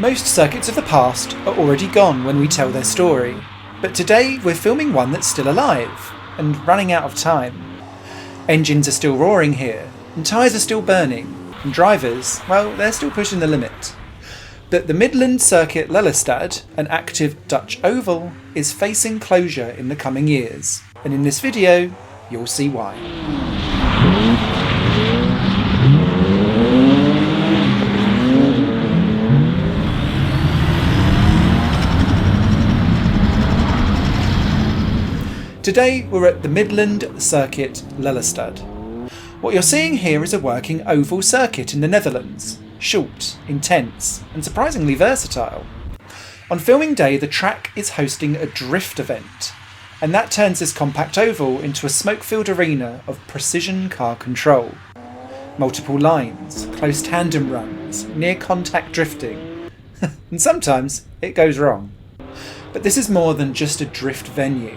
Most circuits of the past are already gone when we tell their story, but today we're filming one that's still alive and running out of time. Engines are still roaring here, and tyres are still burning, and drivers, well, they're still pushing the limit. But the Midland Circuit Lelystad, an active Dutch oval, is facing closure in the coming years, and in this video, you'll see why. Today we're at the Midland Circuit Lelystad. What you're seeing here is a working oval circuit in the Netherlands. Short, intense, and surprisingly versatile. On filming day, the track is hosting a drift event, and that turns this compact oval into a smoke-filled arena of precision car control. Multiple lines, close tandem runs, near-contact drifting, and sometimes it goes wrong. But this is more than just a drift venue.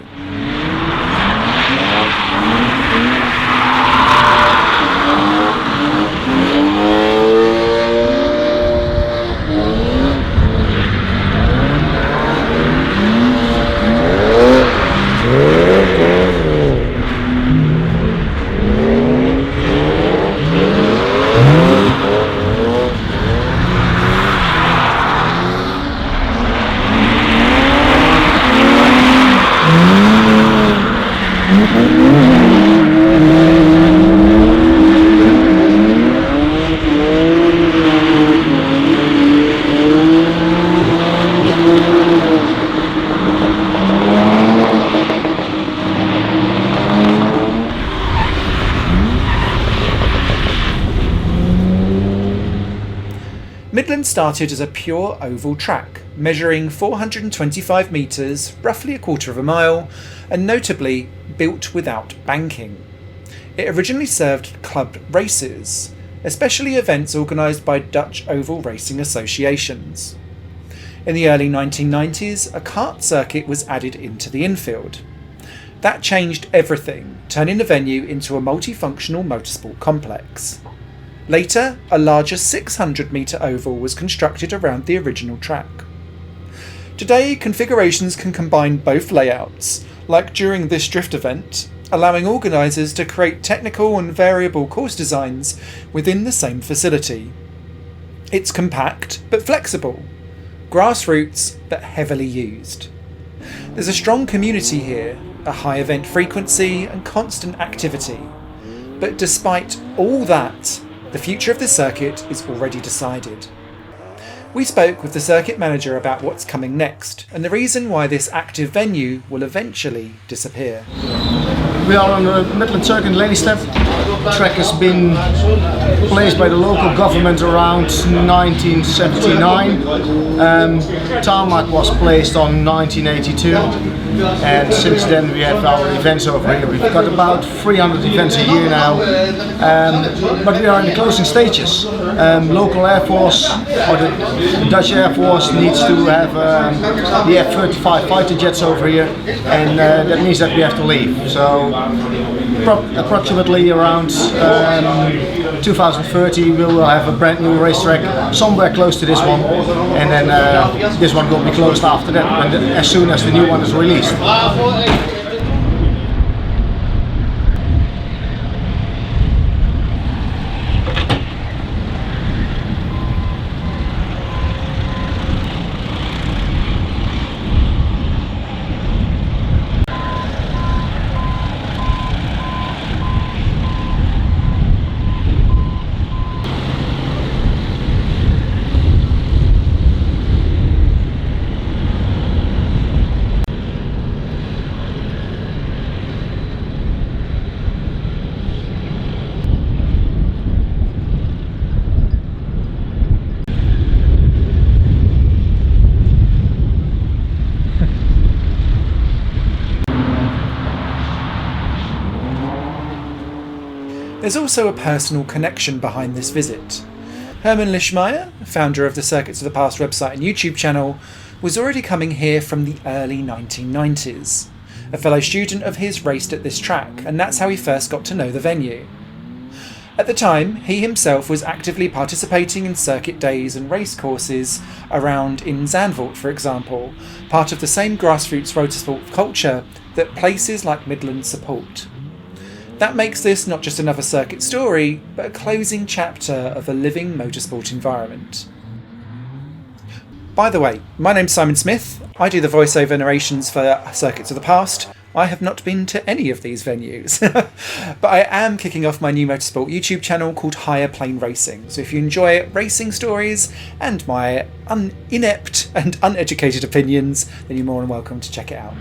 Midland started as a pure oval track, measuring 425 metres, roughly a quarter of a mile, and notably built without banking. It originally served club races, especially events organised by Dutch oval racing associations. In the early 1990s, a kart circuit was added into the infield. That changed everything, turning the venue into a multifunctional motorsport complex. Later, a larger 600-metre oval was constructed around the original track. Today, configurations can combine both layouts, like during this drift event, allowing organisers to create technical and variable course designs within the same facility. It's compact but flexible, grassroots but heavily used. There's a strong community here, a high event frequency and constant activity. But despite all that, the future of the circuit is already decided. We spoke with the circuit manager about what's coming next and the reason why this active venue will eventually disappear. We are on the Midland Circuit Lelystad. The track has been placed by the local government around 1979. Tarmac was placed on 1982, and since then we have our events over here. We've got about 300 events a year now, but we are in the closing stages. Local Air Force, or the Dutch Air Force, needs to have the F-35 fighter jets over here, and that means that we have to leave. So approximately around 2030 we will have a brand new racetrack somewhere close to this one, and then this one will be closed after that, as soon as the new one is released. There's also a personal connection behind this visit. Herman Lischmeyer, founder of the Circuits of the Past website and YouTube channel, was already coming here from the early 1990s. A fellow student of his raced at this track, and that's how he first got to know the venue. At the time, he himself was actively participating in circuit days and race courses around in Zandvoort, for example, part of the same grassroots motorsport culture that places like Midland support. That makes this not just another circuit story, but a closing chapter of a living motorsport environment. By the way, my name's Simon Smith. I do the voiceover narrations for Circuits of the Past. I have not been to any of these venues, but I am kicking off my new motorsport YouTube channel called Higher Plane Racing. So if you enjoy racing stories and my inept and uneducated opinions, then you're more than welcome to check it out.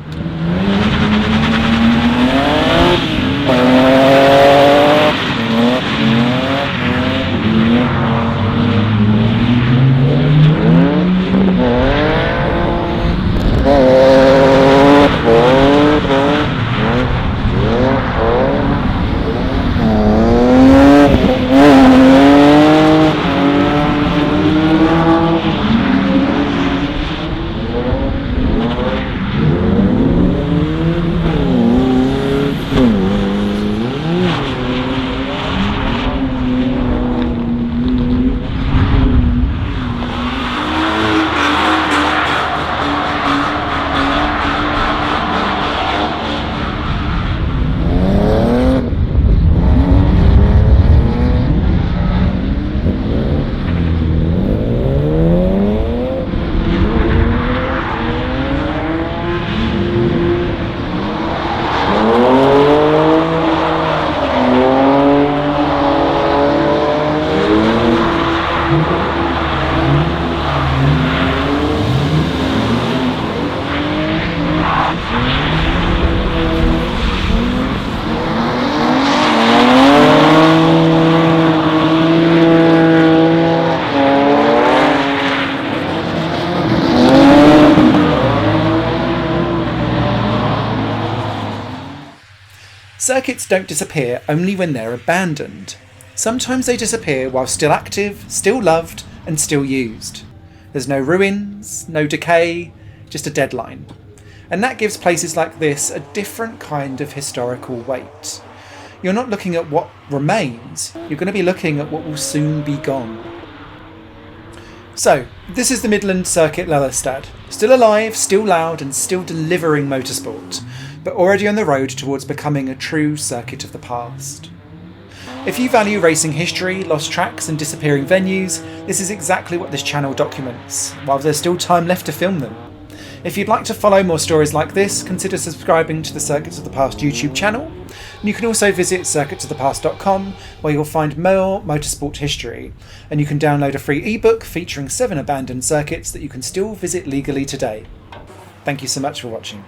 Circuits don't disappear only when they're abandoned. Sometimes they disappear while still active, still loved, and still used. There's no ruins, no decay, just a deadline. And that gives places like this a different kind of historical weight. You're not looking at what remains, you're going to be looking at what will soon be gone. So, this is the Midland Circuit Lelystad. Still alive, still loud, and still delivering motorsport, but already on the road towards becoming a true circuit of the past. If you value racing history, lost tracks, and disappearing venues, this is exactly what this channel documents, while there's still time left to film them. If you'd like to follow more stories like this, consider subscribing to the Circuits of the Past YouTube channel. And you can also visit circuitsofthepast.com, where you'll find more motorsport history, and you can download a free ebook featuring 7 abandoned circuits that you can still visit legally today. Thank you so much for watching.